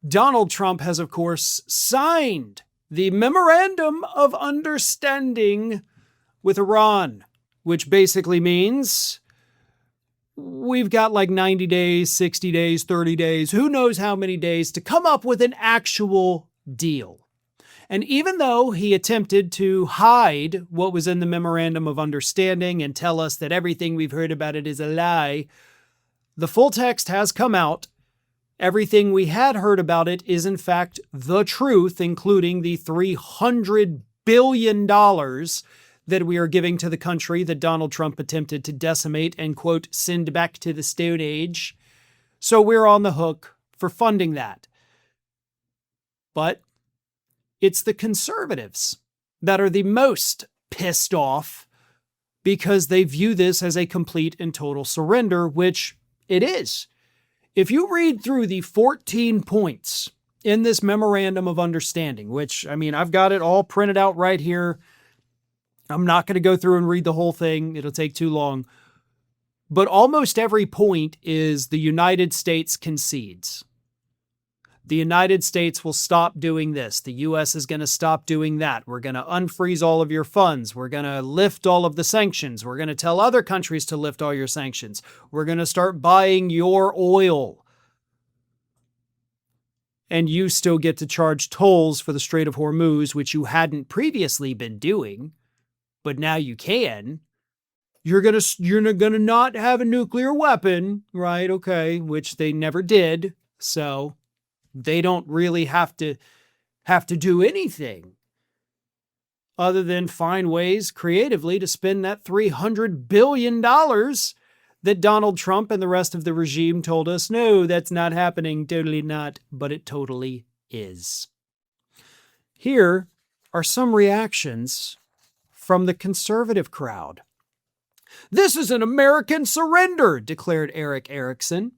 Donald Trump has, of course, signed the memorandum of understanding with Iran, which basically means we've got like 90 days, 60 days, 30 days, who knows how many days to come up with an actual deal. And even though he attempted to hide what was in the memorandum of understanding and tell us that everything we've heard about it is a lie, the full text has come out. Everything we had heard about it is, in fact, the truth, including the $300 billion that we are giving to the country that Donald Trump attempted to decimate and, quote, send back to the Stone Age. So we're on the hook for funding that. But it's the conservatives that are the most pissed off because they view this as a complete and total surrender, which it is. If you read through the 14 points in this memorandum of understanding, which, I mean, I've got it all printed out right here. I'm not going to go through and read the whole thing. It'll take too long. But almost every point is the United States concedes. The United States will stop doing this. The U.S. is going to stop doing that. We're going to unfreeze all of your funds. We're going to lift all of the sanctions. We're going to tell other countries to lift all your sanctions. We're going to start buying your oil. And you still get to charge tolls for the Strait of Hormuz, which you hadn't previously been doing, but now you can. You're gonna not have a nuclear weapon, right? Okay, which they never did. So they don't really have to do anything other than find ways creatively to spend that $300 billion that Donald Trump and the rest of the regime told us, no, that's not happening, totally not, but it totally is. Here are some reactions from the conservative crowd. This is an American surrender, declared Eric Erickson.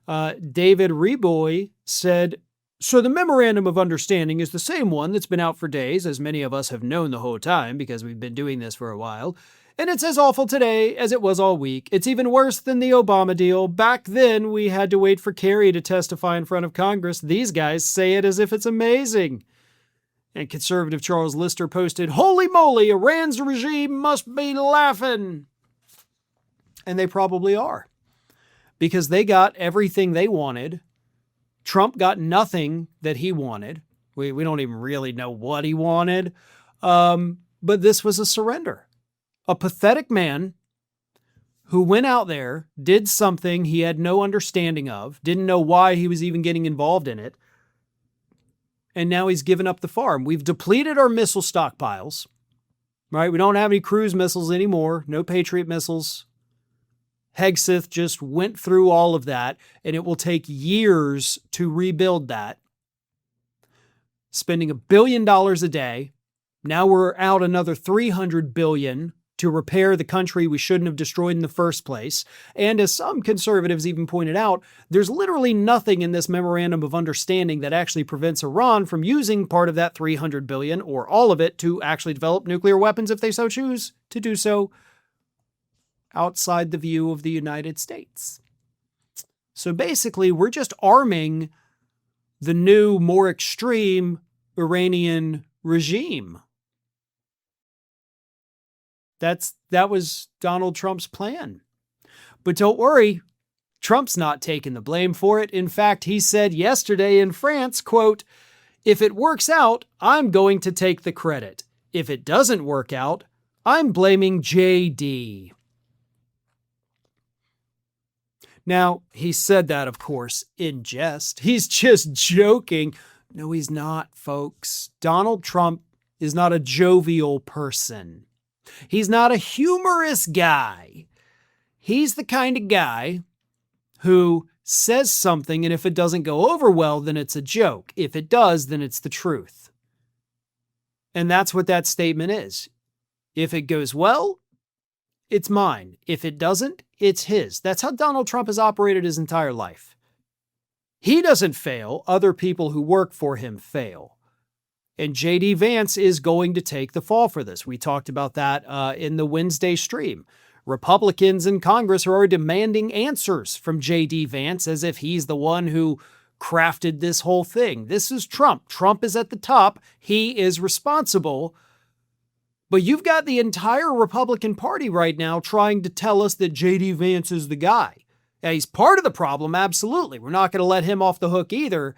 David Reboy said, so the memorandum of understanding is the same one that's been out for days, as many of us have known the whole time because we've been doing this for a while. And it's as awful today as it was all week. It's even worse than the Obama deal. Back then, we had to wait for Kerry to testify in front of Congress. These guys say it as if it's amazing. And conservative Charles Lister posted, holy moly, Iran's regime must be laughing. And they probably are. Because they got everything they wanted. Trump got nothing that he wanted. We don't even really know what he wanted. But this was a surrender. A pathetic man who went out there, did something he had no understanding of, didn't know why he was even getting involved in it, and now he's given up the farm. We've depleted our missile stockpiles, right? We don't have any cruise missiles anymore, no Patriot missiles. Hegseth just went through all of that, and it will take years to rebuild that. Spending $1 billion a day. Now we're out another $300 billion to repair the country we shouldn't have destroyed in the first place. And as some conservatives even pointed out, there's literally nothing in this memorandum of understanding that actually prevents Iran from using part of that $300 billion or all of it to actually develop nuclear weapons if they so choose to do so outside the view of the United States. So basically, we're just arming the new, more extreme Iranian regime. That was Donald Trump's plan. But don't worry, Trump's not taking the blame for it. In fact, he said yesterday in France, quote, if it works out, I'm going to take the credit. If it doesn't work out, I'm blaming JD. Now, he said that, of course, in jest. He's just joking. No, he's not, folks. Donald Trump is not a jovial person. He's not a humorous guy. He's the kind of guy who says something, and if it doesn't go over well, then it's a joke. If it does, then it's the truth. And that's what that statement is. If it goes well, it's mine. If it doesn't, it's his. That's how Donald Trump has operated his entire life. He doesn't fail. Other people who work for him fail. And JD Vance is going to take the fall for this. We talked about that in the Wednesday stream. Republicans in Congress are already demanding answers from JD Vance as if he's the one who crafted this whole thing. This is Trump. Trump is at the top. He is responsible. But you've got the entire Republican Party right now trying to tell us that JD Vance is the guy. Yeah, he's part of the problem, absolutely. We're not going to let him off the hook either.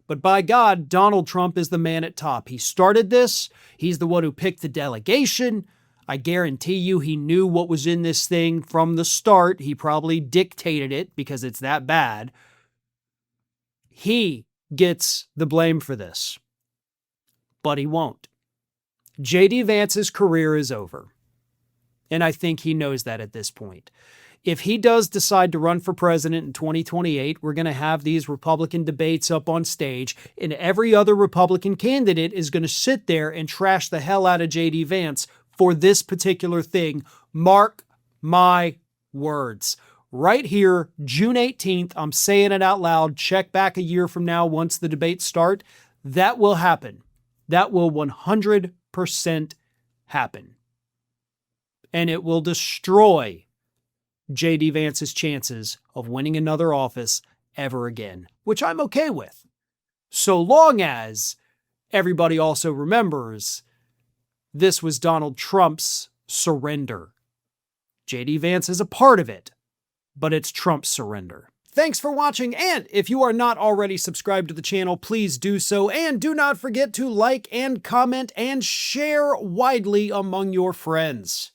But by God, Donald Trump is the man at top. He started this. He's the one who picked the delegation. I guarantee you he knew what was in this thing from the start. He probably dictated it because it's that bad. He gets the blame for this. But he won't. JD Vance's career is over. And I think he knows that at this point. If he does decide to run for president in 2028, we're going to have these Republican debates up on stage, and every other Republican candidate is going to sit there and trash the hell out of JD Vance for this particular thing. Mark my words. Right here, June 18th, I'm saying it out loud. Check back a year from now once the debates start. That will happen. That will 100% happen. And it will destroy JD Vance's chances of winning another office ever again, which I'm okay with. So long as everybody also remembers this was Donald Trump's surrender. JD Vance is a part of it, but it's Trump's surrender. Thanks for watching, and if you are not already subscribed to the channel, please do so, and do not forget to like and comment and share widely among your friends.